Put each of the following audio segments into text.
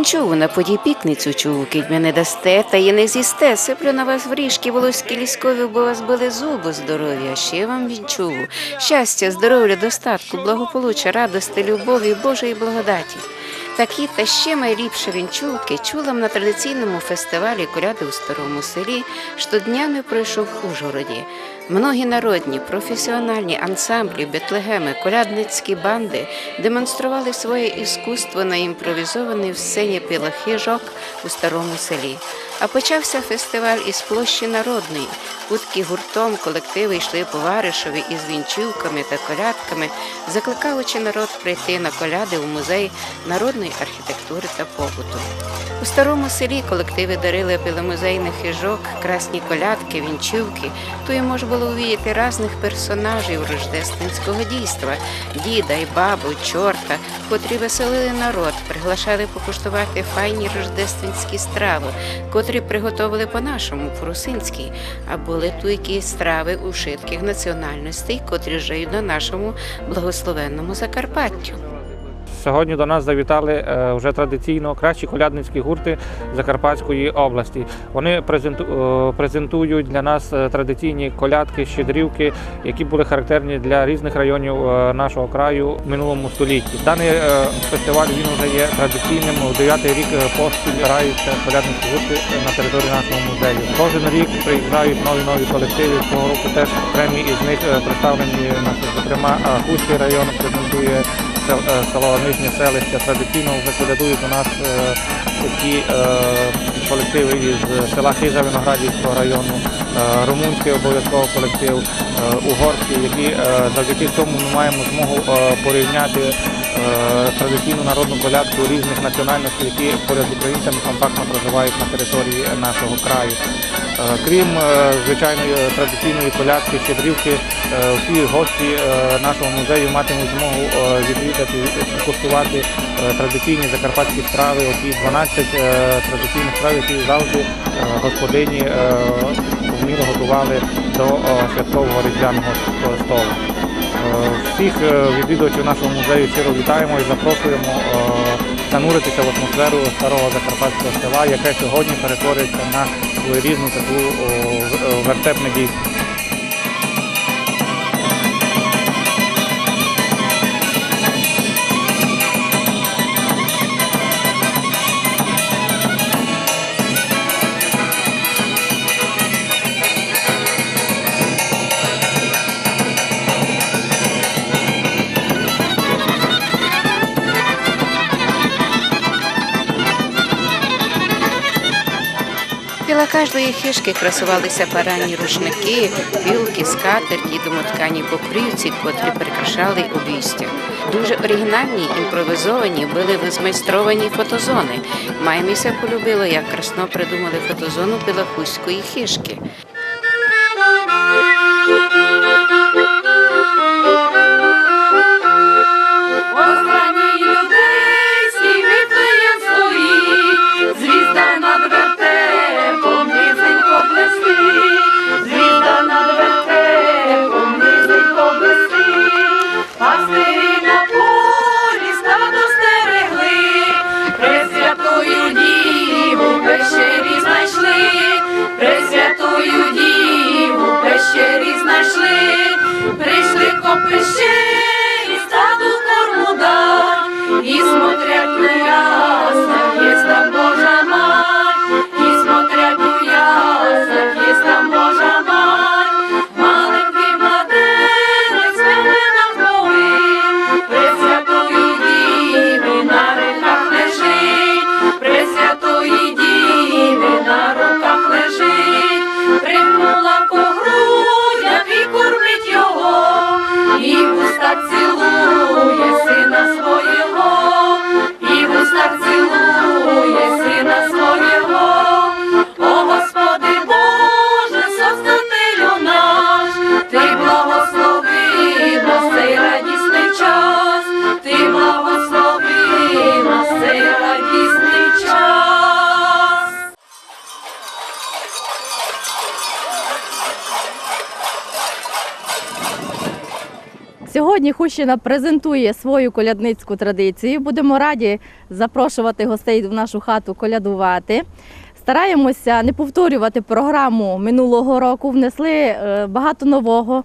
Вінчуву на поді пікницю чуву, кидьми не дасте, та й не з'їсте. Сиплю на вас вріжки волоські ліскові, бо вас були зуби здорові. А ще вам вінчуву щастя, здоров'я, достатку, благополуччя, радости, любові, Божої благодаті. Такі та ще найліпші вінчулки чулам на традиційному фестивалі коляди у Старому Селі, що днями пройшов в Ужгороді. Многі народні, професіональні ансамблі, бетлегеми, колядницькі банди демонстрували своє іскусство на імпровізованій сцені Пілохижок у Старому Селі. А почався фестиваль із площі Народної. Кутки гуртом колективи йшли по Варишові із вінчівками та колядками, закликаючи народ прийти на коляди у музей народної архітектури та побуту. У Старому Селі колективи дарили піломузейних хижок, красні колядки, вінчівки. То й можна було увидіти різних персонажів рождественського дійства – діда й бабу, чорта, котрі веселили народ, приглашали покуштувати файні рождественські страви, котрі приготовили по-нашому, по-русинськи, а були туйкі страви у шитких національностей, котрі живуть на нашому благословенному Закарпаттю. Сьогодні до нас завітали вже традиційно кращі колядницькі гурти Закарпатської області. Вони презентують для нас традиційні колядки, щедрівки, які були характерні для різних районів нашого краю в минулому столітті. Даний фестиваль він вже є традиційним, 9-й рік поспіль граються колядницькі гурти на території нашого музею. Кожен рік приїжджають нові колективи, цього року теж окремі із них представлені, зокрема, Хуський район презентує село Нижнє селище, традиційно вже колядують у нас такі колективи із села Хижа Виноградівського району, румунський обов'язково колектив, угорський, які завдяки цьому ми маємо змогу порівняти традиційну народну колядку різних національностей, які поряд з українцями компактно проживають на території нашого краю. Крім звичайної традиційної колядки, щедрівки, всі гості нашого музею матимуть змогу відвідати і куштувати традиційні закарпатські страви, оті 12 традиційних страв, які завжди господині вміло готували до святкового різдвяного столу. Всіх відвідувачів нашого музею щиро вітаємо і запрошуємо зануритися в атмосферу старого закарпатського села, яке сьогодні перетворюється на своєрідну таку вертепне дійство. Біля кожної хижки красувалися парадні рушники, вілки, скатерті, домоткані покрівці, котрі прикрашали обійстя. Дуже оригінальні, імпровізовані були змайстровані фотозони. Майміся полюбило, як красно придумали фотозону біля Хуської хижки. Прийшли копище і стаду корму дать, і смотрять на яснах, єсть там Божа мать, і смотрять у яснах, єсть там Божа мать. Маленький младенець мене навмовив, Пресвятої Діви на руках лежить, Пресвятої Діви на руках лежить, припнула по грудях і кормить його, і в уста цілує сина свого, Сьогодні Хустщина презентує свою колядницьку традицію. Будемо раді запрошувати гостей в нашу хату колядувати. Стараємося не повторювати програму минулого року, внесли багато нового,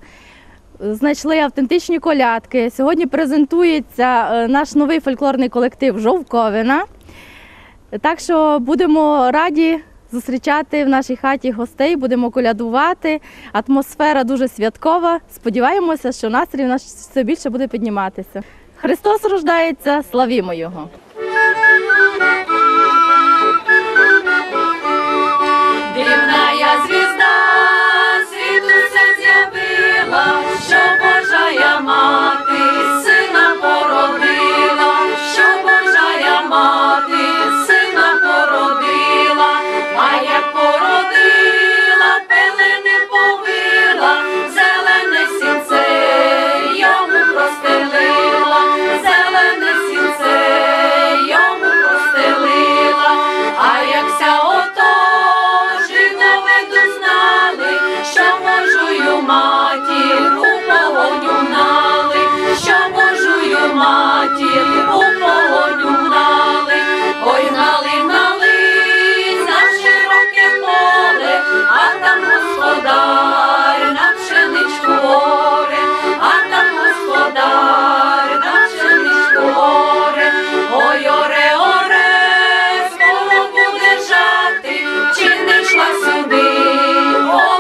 знайшли автентичні колядки. Сьогодні презентується наш новий фольклорний колектив «Жовковина». Так що будемо раді зустрічати в нашій хаті гостей, будемо колядувати. Атмосфера дуже святкова. Сподіваємося, що настрій у нас все більше буде підніматися. Христос рождається, славімо Його! Дивная звізда світу се з'явила, що Божая мати сина породила, що Божая мати сина породила, а як породила, пелени повила, зелене сінце йому простелила, зелене сінце йому простелила, а якся що Божою матір у полоню гнали, що Божою матір у полоню гнали, ой гнали, гнали на широке поле, а там господар на пшеничку оре, а там господар на пшеничку оре, ой оре, оре, скоро буде жати, чи не йшла сюди,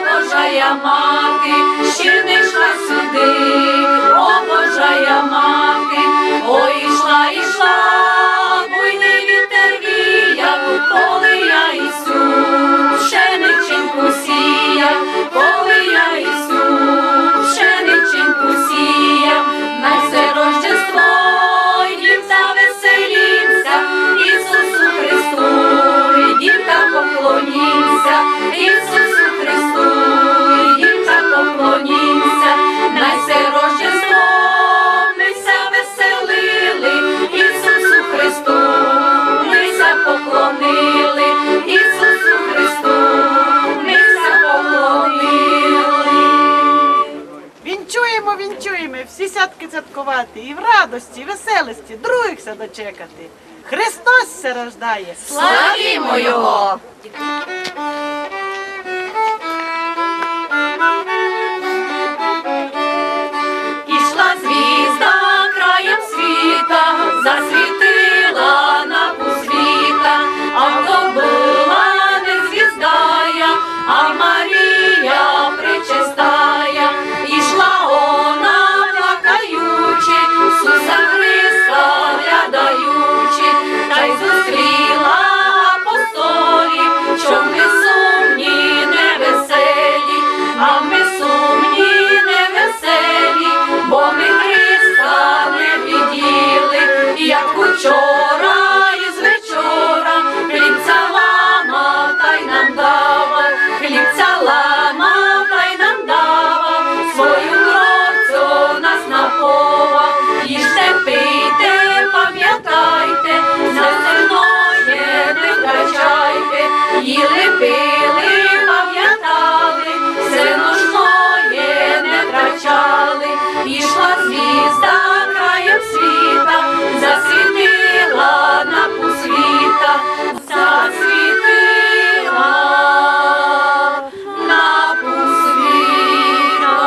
Божая мати, ще не йшла сюди, о Божая мати, ой ішла, ішла, буйний вітер віяв, коли я Ісу, пшениченьку сіяв, коли я Ісу, пшениченьку сіяв, на все Рождество їм завеселімся, Ісусу Христу, їм та поклонімся, Ісусу Христу, поклонімся, на це Рождество мися веселили, Ісусу Христу, мися поклонили, Ісусу Христу, мися поклонили. Вінчуємо, вінчуємо, всі святки святкувати, і в радості, і веселості, другихся дочекати. Христос се рождає! Славімо Його! Засвітила на пусвіта, а то була не звіздая, а Марія пречистая. Ішла вона плакаючи, Ісуса Христа глядаючи, та й зустріла апостолів, що ми сумні, невеселі, а ми сумні, невеселі, бо ми Христа не виділи, як учора із вечора, хлібця ламав, та й нам давав, хлібця ламав, та й нам давав, свою кровцю нас напував. Їжте, пийте, пам'ятайте, земне не втрачайте, їли, пили, пам'ятали, все ножное не втрачали. Ішла звізда краєм світа, засвітила на пусвіта, засвітила на пусвіта.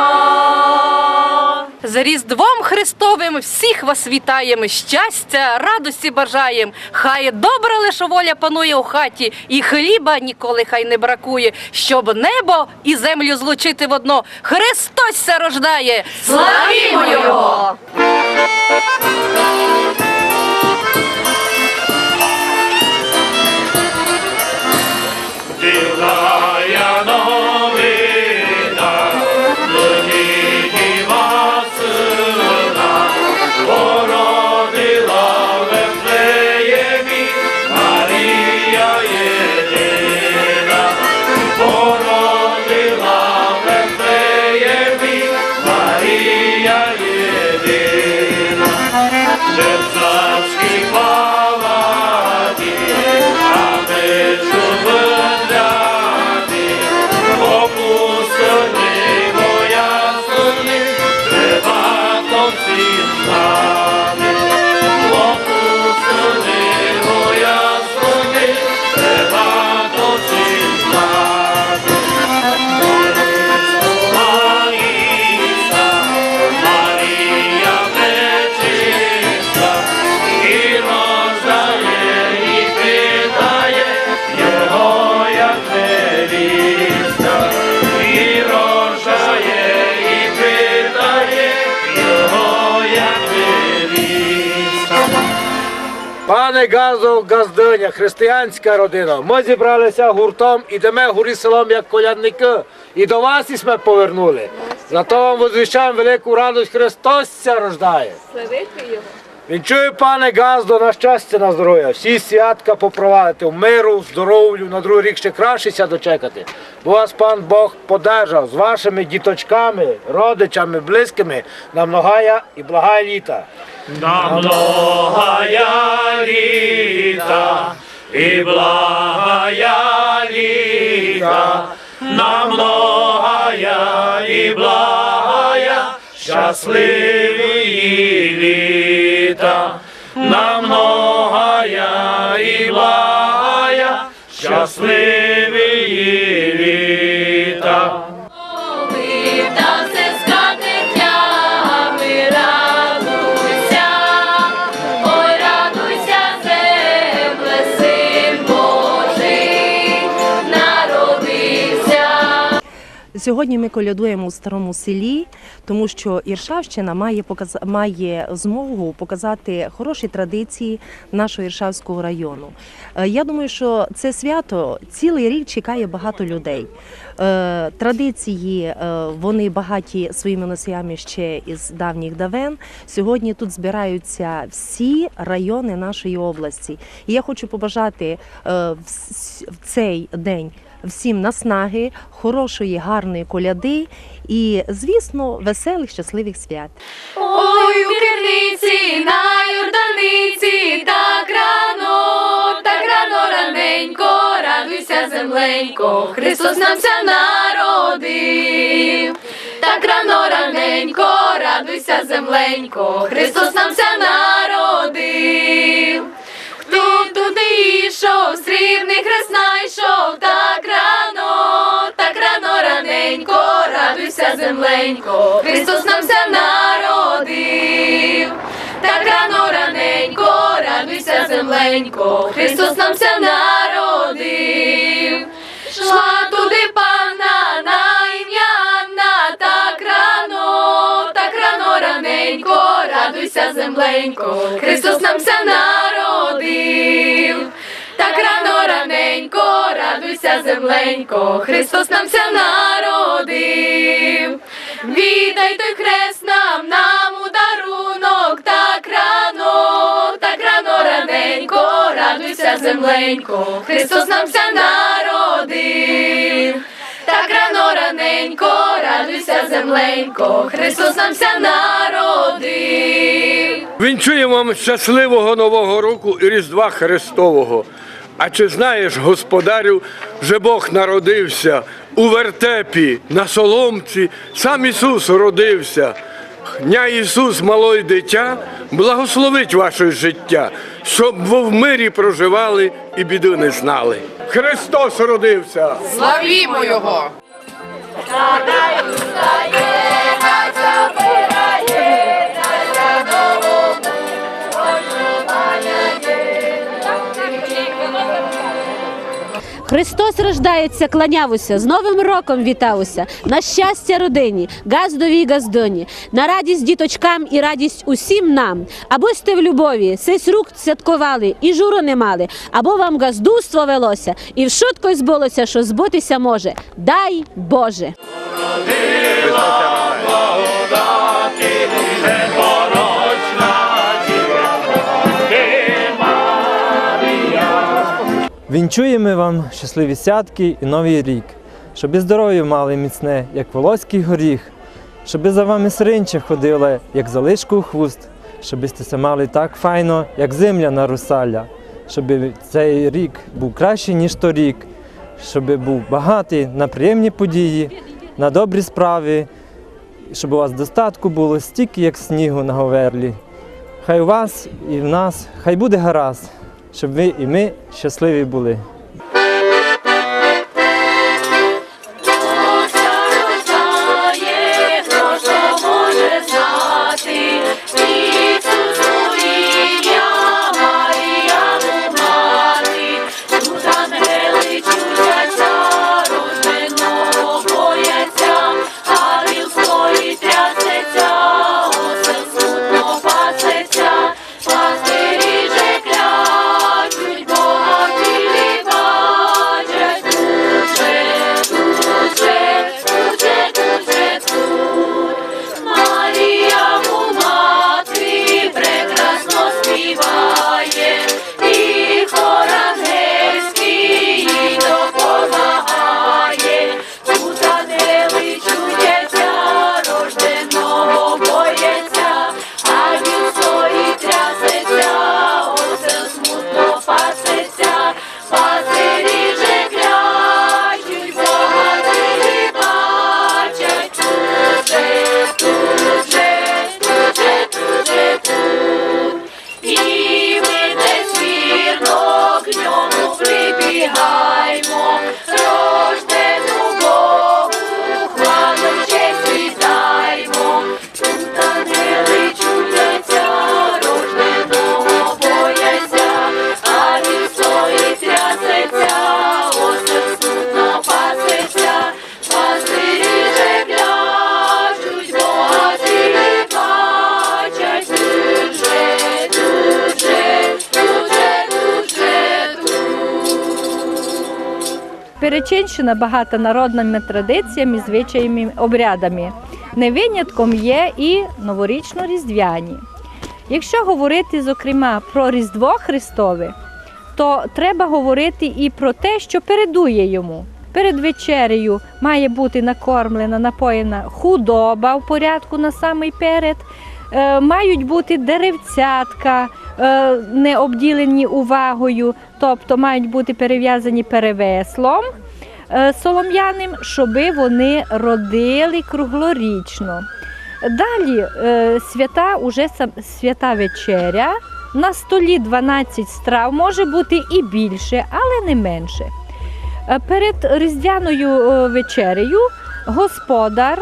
З Різдвом Христовим всіх вас вітаємо, щастя, радості бажаєм. Хай добра лише воля панує у хаті, і хліба ніколи хай не бракує, щоб небо і землю злучити в одно. Христос ся рождає! Славімо Його! Дивная новина, нині діва сина породила в Вифлеємі, Марія єдина, породила в Вифлеємі, Марія єдина. пане Газо, Газдиня, християнська родина. Ми зібралися гуртом, ідемо горі селом як колядники. І до вас і ми повернули. Зато вам возвіщаємо велику радость, Христос ся рождає. Вінчую, пане Газдо, на щастя, на здоров'я. Всі святка попровадити в миру, здоров'ю, на другий рік ще кращеся дочекати. Бо вас пан Бог подержав з вашими діточками, родичами, близькими на многая і благая літа. На многая літа і благая літа, на многая і благая, щасливі літа, на многая і благая, щасливі літа. Та все скатертями радуйся, ой, радуйся, земле, син Божий народився. Сьогодні ми колядуємо у Старому Селі, тому що Іршавщина має змогу показати хороші традиції нашого Іршавського району. Я думаю, що це свято цілий рік чекає багато людей. Традиції, вони багаті своїми носіями ще із давніх давен. Сьогодні тут збираються всі райони нашої області. І я хочу побажати в цей день всім наснаги, хорошої, гарної коляди і, звісно, веселих, щасливих свят. Ой, у керниці, на Йорданиці, так рано раненько, радуйся, земленько, Христос нам ся народив. Так рано раненько, радуйся, земленько, Христос нам ся народив. Хто туди йшов, срібний хрест найшов, так рано раненько, радуйся, земленько, Христос нам ся народив. Так рано раненько, радуйся, земленько, Христос нам ся народив. Шла туди панна на ім'я Анна, так рано раненько, радуйся, земленько, Христос нам ся народив. Так рано раненько, радуйся, земленько, Христос нам ся народив. Віддай той хрест нам у дарунок, так рано раненько, радуйся, земленько, Христос нам ся народив. Так рано раненько, радуйся, земленько, Христос нам ся народив. Вінчуємо вам щасливого Нового року і Різдва Христового. А чи знаєш, господарю, вже Бог народився у вертепі, на соломці, сам Ісус родився. Дня Ісус, малой дитя, благословить ваше життя, щоб ви в мирі проживали і біди не знали. Христос родився! Славімо Його! Христос рождається, кланявуся, з Новим роком вітавуся, на щастя родині, Газдові й Газдоні, на радість діточкам і радість усім нам. Або сте в любові, сесь рук святкували і журу не мали, або вам газдуство велося, і в шутко збулося, що збутися може. Дай Боже! Вінчуємо вам щасливі святки і Новий рік, щоби здоров'я мали міцне, як волоський горіх, щоби за вами сринча ходила, як залишку у хвост, щоби сте мали так файно, як земля на русаля, щоби цей рік був кращий, ніж торік, щоби був багатий на приємні події, на добрі справи, щоб у вас достатку було стільки, як снігу на говерлі. Хай у вас і в нас, хай буде гаразд, щоб ви і ми щасливі були. Пастирі же кля перечинщина багата народними традиціями, звичаями, обрядами. Не винятком є і новорічно-різдвяні. Якщо говорити, зокрема, про Різдво Христове, то треба говорити і про те, що передує йому. Перед вечерею має бути накормлена, напоєна худоба в порядку насамперед, мають бути деревцятка, не обділені увагою, тобто мають бути перев'язані перевеслом солом'яним, щоби вони родили круглорічно. Далі свята вечеря, на столі 12 страв, може бути і більше, але не менше. Перед різдвяною вечерею господар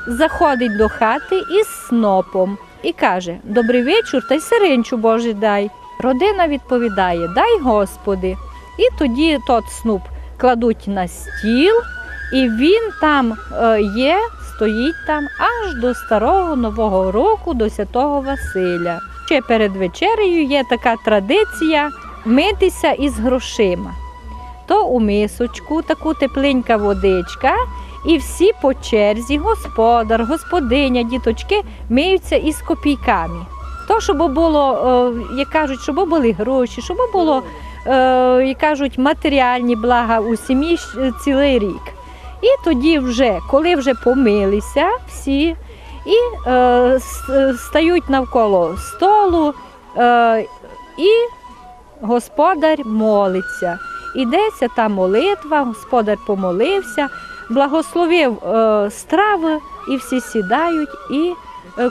заходить до хати із снопом і каже: «Добрий вечір, та й сиренчу Боже дай». Родина відповідає: «Дай Господи». І тоді тот сноп кладуть на стіл, і він там є, стоїть там аж до старого Нового року, до Святого Василя. Ще перед вечерею є така традиція митися із грошима. То у мисочку таку тепленька водичка, і всі по черзі, господар, господиня, діточки, миються із копійками. То, щоб було, як кажуть, щоб були гроші, щоб було, як кажуть, матеріальні блага у сім'ї цілий рік. І тоді вже, коли вже помилися всі, і стають навколо столу, і господар молиться. Ідеться та молитва, господар помолився, благословив страви, і всі сідають і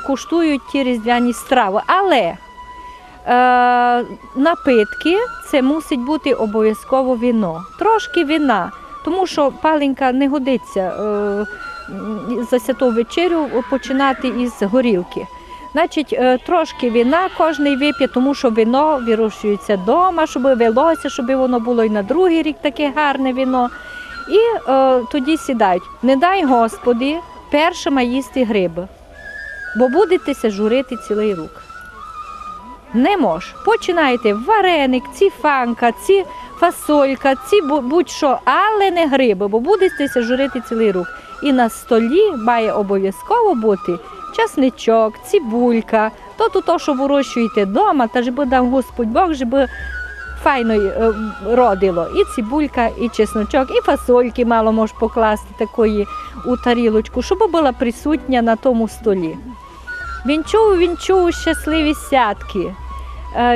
куштують ті різдвяні страви. Але напитки – це мусить бути обов'язково вино. Трошки вина, тому що паленька не годиться за святу вечерю починати із горілки. Значить, трошки вина кожний вип'є, тому що вино вирощується вдома, щоб велося, щоб воно було і на другий рік таке гарне вино. І тоді сідають. Не дай Господи, першими їсти гриби, бо будетеся журити цілий рік. Не мож. Починайте вареник, фанка, фасолька, будь-що, але не гриби, бо будетеся журити цілий рік. І на столі має обов'язково бути часничок, цибулька, то, що вирощуєте вдома, та ж би дав Господь Бог, щоб файно родило. І цибулька, і чесночок, і фасольки мало можеш покласти такої у тарілочку, щоб була присутня на тому столі. Вінчую, щасливі святки,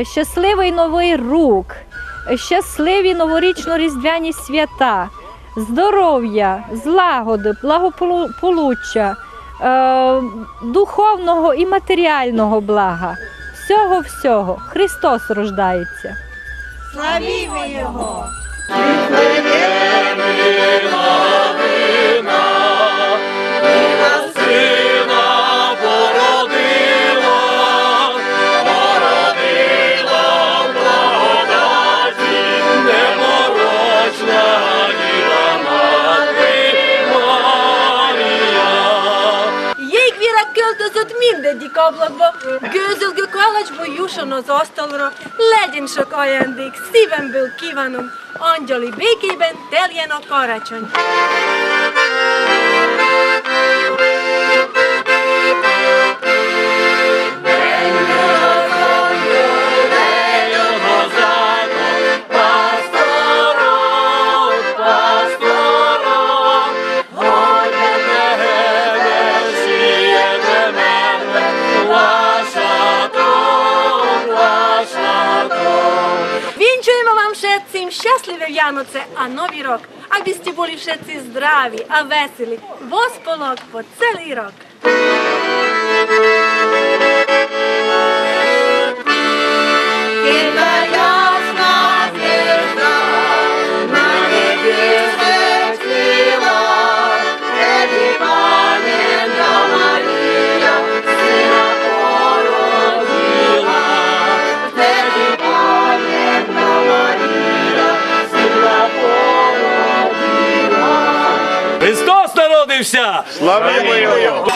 щасливий новий рік, щасливі новорічно-різдвяні свята, здоров'я, злагоди, благополуччя, духовного і матеріального блага. Всього-всього. Христос рождається. Славімо Його! Mindegyik ablakba, gőzölgő kalacsból jusson az asztalra, legyen sok ajándék, szívemből kívánom, angyali békében teljen a karácsony. Щасливе В'яноце, а Новий рок, аби сте були všetci здраві, а веселі, восполок по цілий рок. Христос народився! Славімо Його!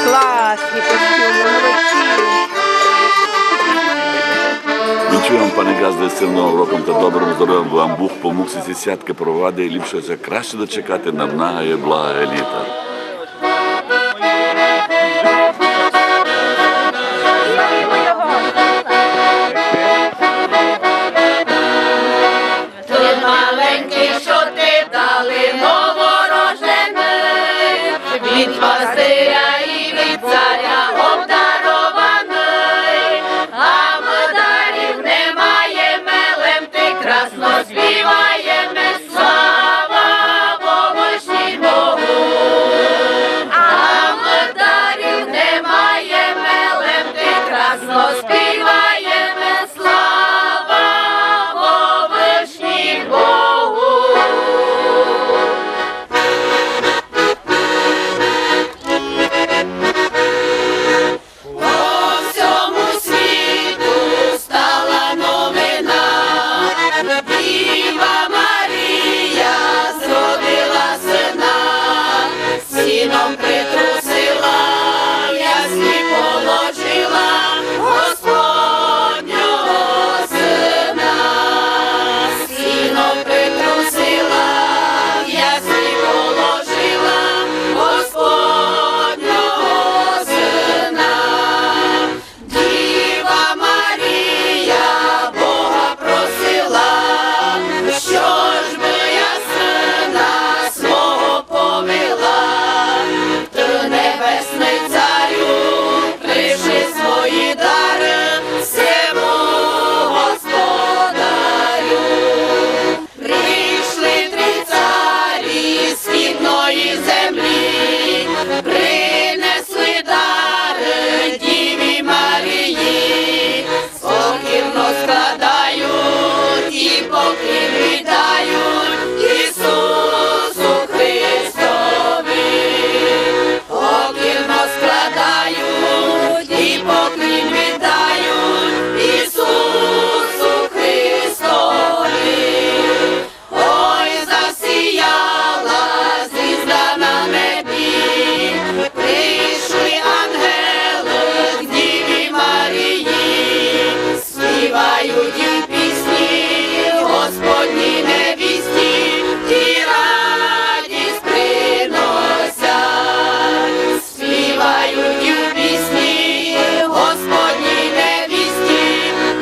Класні костюми, молодці! Зичу вам, пане газде, з цим Новим роком та добрим здоров'ям, бо вам Бог помог ці святки провади і ліпше краще дочекати на многое благое літо. Ти маленький, що ти дали новорождений, від пастиря і від царя обдарований, а ми дарів немає, мелем ти красно співаємо, слава Богушній Богу. А ми дарів немає, мелем ти красно співаємо, слава Богушній Богу. По всьому світу стала новина, Діва Марія зродила сина, сіном притрусила, в яслі положила Господнього сина, сіном притрусила, в яслі положила Господнього сина. Діва Марія Бога просила, що ж би я сина свого повела, ти небесний царю, прийшли свої дари всьому господарю. Прийшли три царі східної землі, принесли дари Діві Марії, покірно складають і поклін віддають Ісусу Христові. Покірно складають і поклін віддають Ісусу Христові. Ой, засіяла звізда на небі, прийшли ангели к Діві Марії, співають їм пісні Господній невісті і радість приносять. Співають їм пісні Господній невісті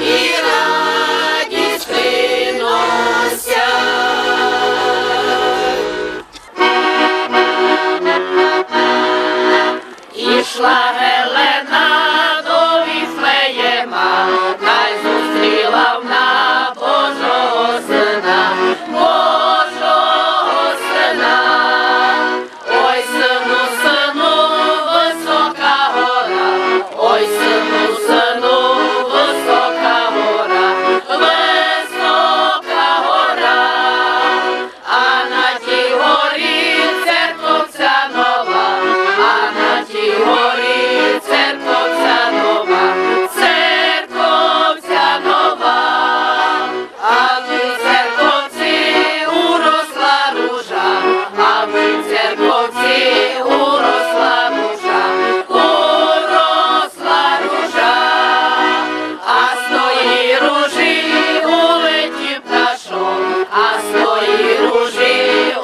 і радість приносять. Ішла Гелена до Віфлеєма, та й зустріла вона Божого сина, Божого сина. Ой, сину, сину, висока гора, ой, сину, сину, висока гора, висока гора. А на тій горі церковця нова, а на тій горі церковця нова, церковця нова. А в церковці уросла ружа, а в церковці уросла ружа, уросла ружа. А з тої ружі улетів пташок, а з тої ружі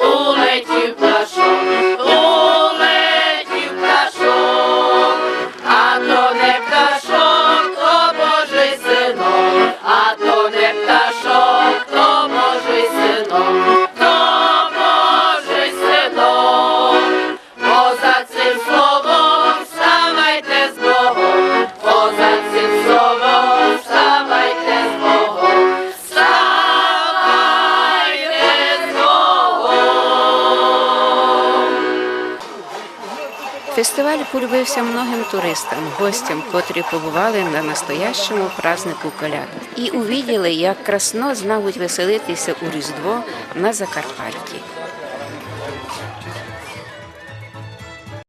улетів пташок, улетів пташок. А то не пташок, то Божий синок, а то не пташок, то Божий синок, то Божий синок. Поза цим словом вставайте з Богом, поза цим словом вставайте з Богом, вставайте з Богом. Фестиваль полюбився многим туристам, гостям, котрі побували на настоящому празднику коляд. І увиділи, як красно знають веселитися у Різдво на Закарпатті.